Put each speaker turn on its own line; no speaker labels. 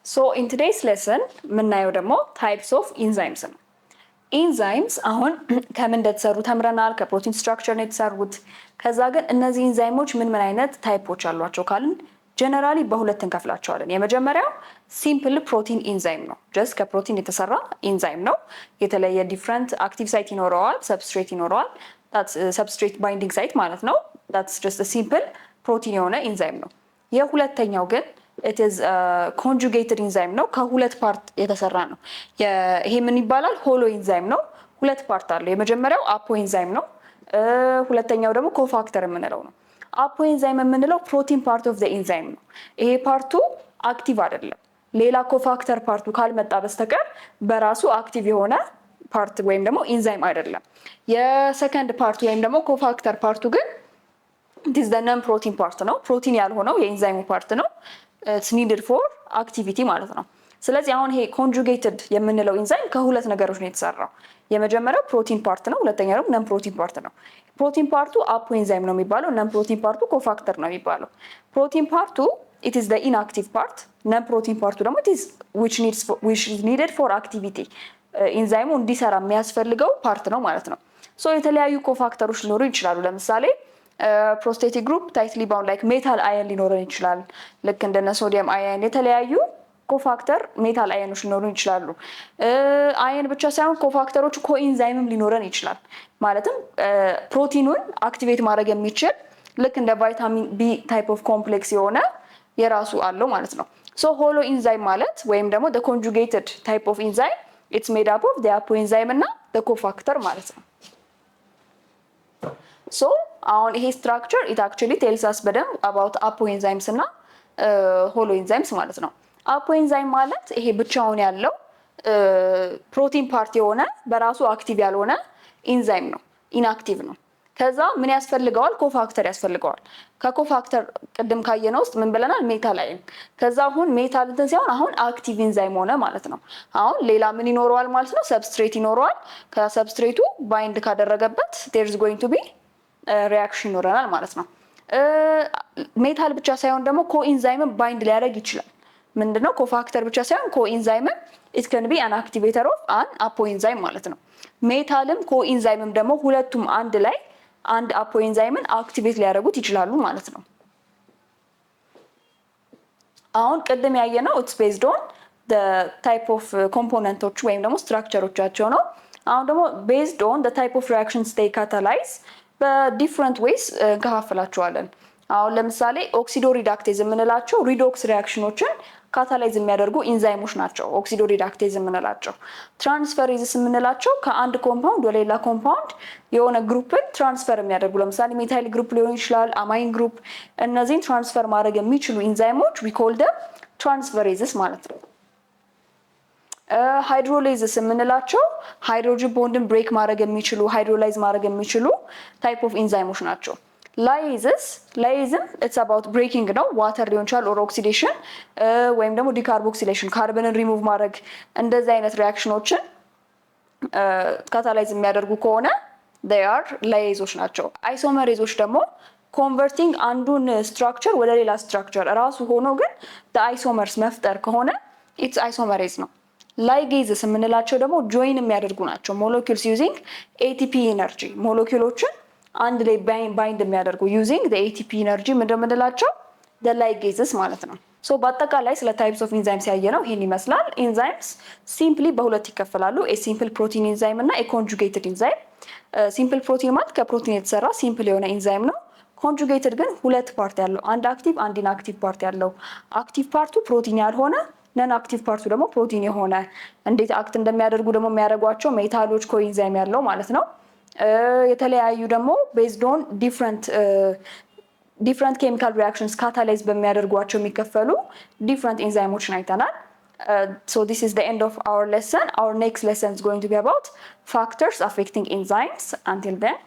So in today's lesson የምናየው ደግሞ types of enzymes ነው። ኢንዛይምስ አሁን ከምን እንደተሰሩ ተምረናል። ከፕሮቲን ስትራክቸር ነው የተሰሩት። ከዛ ግን እነዚህ ኢንዛይሞች ምን አይነት ታይፖች አሏቸው ካልን ጀነራሊ በሁለት እንከፍላቸዋለን። የመጀመሪያው ሲምፕል ፕሮቲን ኢንዛይም ነው። ጀስት ከፕሮቲን የተሰራ ኢንዛይም ነው። የተለየ ዲፍረንት አክቲቭ ሳይት ይኖረዋል፣ ሰብስትሬት ይኖረዋል። that's substrate binding site ማለት ነው። that's just a simple ፕሮቲን የሆነ ኢንዛይም ነው። የሁለተኛው ግን it is a conjugated enzyme ነው። ከሁለት ፓርት የተሰራ ነው። ይሄ ምን ይባላል? ሆሎ ኢንዛይም ነው። ሁለት ፓርት አለው። የመጀመሪያው አፖ ኢንዛይም ነው። ሁለተኛው ደግሞ ኮፋክተር የምንለው ነው። አፖ ኢንዛይም የምንለው ፕሮቲን ፓርት ኦፍ ዘ ኢንዛይም ነው። ይሄ ፓርቱ አክቲቭ አይደለም። ሌላ ኮፋክተር ፓርቱ ካልመጣ በስተቀር በራሱ አክቲቭ የሆነ ፓርት ወይም ደግሞ ኢንዛይም አይደለም። የሰከንድ ፓርቱ ወይም ደግሞ ኮፋክተር ፓርቱ ግን it is the non protein part ነው። ፕሮቲን ያልሆነው የኢንዛይሙ ፓርት ነው። it's needed for activity ማለት ነው። ስለዚህ አሁን ይሄ ኮንጁጌትድ የምንለው ኢንዛይም ከሁለት ነገሮች ነው የተሰራው። የመጀመሪያው ፕሮቲን ፓርት ነው። ሁለተኛው ደግሞ ነን ፕሮቲን ፓርት ነው። ፕሮቲን ፓርቱ አፖ ኢንዛይም ነው የሚባለው። ነን ፕሮቲን ፓርቱ ኮፋክተር ነው የሚባለው። ፕሮቲን ፓርቱ it is the inactive part። ነን ፕሮቲን ፓርቱ ደግሞ it is which is needed for activity። ኢንዛይሙ እንዲሰራ የሚያስፈልገው ፓርት ነው ማለት ነው። ሶ የተለያዩ ኮፋክተሮች ሊኖሩ ይችላሉ። ለምሳሌ ፕሮስቴቲክ ግሩፕ ታይትሊ ባውንድ ላይክ ሜታል አየን ሊኖረን ይችላል። ልክ እንደነ ሶዲየም አየን የተለያዩ ኮፋክተር ሜታል አየኖች ሊኖሩን ይችላሉ። አየን ብቻ ሳይሆን ኮፋክተሮች ኮኢንዛይምም ሊኖረን ይችላል። ማለትም ፕሮቲኑን አክቲቬት ማድረግ የሚችል ልክ እንደ ቫይታሚን ቢ ታይፕ ኦፍ ኮምፕሌክስ የሆነ የራሱ አለው ማለት ነው። ሶ ሆሎ ኢንዛይም ማለት ወይም ደግሞ the conjugated type of enzyme it's made up of the apoenzyme እና the cofactor ማለት ነው። ሶ አሁን ይሄ ስትራክቸር it actually tells us በደንብ about apoenzymes እና holoenzymes ማለት ነው። አፖኤንዛይም ማለት ይሄ ብቻውን ያለው ፕሮቲን ፓርት የሆነ በራሱ አክቲቭ ያልሆነ ኢንዛይም ነው፣ ኢንአክቲቭ ነው። ከዛ ምን ያስፈልገዋል? ኮፋክተር ያስፈልገዋል። ከኮፋክተር ቅድም ካየነው ውስጥ ምን ብለናል? ሜታል አየን። ከዛ አሁን ሜታል እንትን ሲሆን አሁን አክቲቭ ኢንዛይም ሆነ ማለት ነው። አሁን ሌላ ምን ይኖረዋል ማለት ነው? ሰብስትሬት ይኖረዋል። ከሰብስትሬቱ ባይንድ ካደረገበት there is going to be ሪያክሽን ይኖረናል ማለት ነው። ሜታል ብቻ ሳይሆን ደግሞ ኮኢንዛይምን ባይንድ ሊያደርግ ይችላል። ምንድነው? ኮፋክተር ብቻ ሳይሆን ኮኢንዛይምን it can be an activator of an apoenzyme ማለት ነው። ሜታልም ኮኢንዛይምም ደግሞ ሁለቱም አንድ ላይ አንድ አፖኤንዛይምን አክቲቬት ሊያደርጉት ይችላሉ ማለት ነው። አሁን ቅድም ያየነው it's based on the type of componentዎች ወይም ደግሞ ስትራክቸሮቻቸው ነው። አሁን ደግሞ based on the type of reactions they catalyze በዲፍረንት ዌይስ እንከፋፍላቸዋለን። አሁን ለምሳሌ ኦክሲዶ ሪዳክቴዝ የምንላቸው ሪዶክስ ሪያክሽኖችን ካታላይዝ የሚያደርጉ ኢንዛይሞች ናቸው። ኦክሲዶ ሪዳክቴዝ የምንላቸው ትራንስፈሬዝስ የምንላቸው ከአንድ ኮምፓውንድ ወደ ሌላ ኮምፓውንድ የሆነ ግሩፕን ትራንስፈር የሚያደርጉ ለምሳሌ ሜታይል ግሩፕ ሊሆን ይችላል፣ አማይን ግሩፕ። እነዚህን ትራንስፈር ማድረግ የሚችሉ ኢንዛይሞች ዊ ኮል ደም ትራንስፈሬዝስ ማለት ነው። ሃይድሮላይዝስ የምንላቸው ሃይድሮጅን ቦንድን ብሬክ ማድረግ የሚችሉ ሃይድሮላይዝ ማድረግ የሚችሉ ታይፕ ኦፍ ኢንዛይሞች ናቸው። ላይዝም ኢትስ አባውት ብሬኪንግ ነው። ዋተር ሊሆን ይችላል ኦር ኦክሲዴሽን ወይም ደግሞ ዲካርቦክሲሌሽን ካርበንን ሪሙቭ ማድረግ እንደዚህ አይነት ሪያክሽኖችን ካታላይዝ የሚያደርጉ ከሆነ they are ላይዞች ናቸው። አይሶመሬዞች ደግሞ ኮንቨርቲንግ አንዱን ስትራክቸር ወደ ሌላ ስትራክቸር ራሱ ሆኖ ግን አይሶመርስ መፍጠር ከሆነ ኢትስ አይሶመሬዝ ነው። ላይጌዝስ የምንላቸው ደግሞ ጆይን የሚያደርጉ ናቸው። ሞለኪውልስ ዩዚንግ ኤቲፒ ኢነርጂ ሞለኪውሎችን አንድ ላይ ባይንድ የሚያደርጉ ዩዚንግ ኤቲፒ ኢነርጂ ምንድነው? ላይጌዝስ ማለት ነው። ሶ በአጠቃላይ ስለ ታይፕስ ኦፍ ኢንዛይምስ ያየነው ይሄን ይመስላል። ኢንዛይምስ ሲምፕሊ በሁለት ይከፈላሉ። ሲምፕል ፕሮቲን ኢንዛይም እና ኮንጁጌትድ ኢንዛይም። ሲምፕል ፕሮቲን ማለት ከፕሮቲን የተሰራ ሲምፕል የሆነ ኢንዛይም ነው። ኮንጁጌትድ ግን ሁለት ፓርት ያለው፣ አንድ አክቲቭ አንድ ኢንአክቲቭ ፓርት ያለው። አክቲቭ ፓርቱ ፕሮቲን ያልሆነ፣ ነን አክቲቭ ፓርቱ ደግሞ ፕሮቲን የሆነ። እንዴት አክት እንደሚያደርጉ ደግሞ የሚያደርጓቸው ሜታሎች ኮኢንዛይም ያለው ማለት ነው። የተለያዩ ደግሞ ቤዝድ ኦን ዲፍረንት ኬሚካል ሪያክሽንስ ካታላይዝ በሚያደርጓቸው የሚከፈሉ ዲፍረንት ኢንዛይሞችን አይተናል። So this is the end of our lesson. Our next lesson is going to be about factors affecting enzymes. Until then.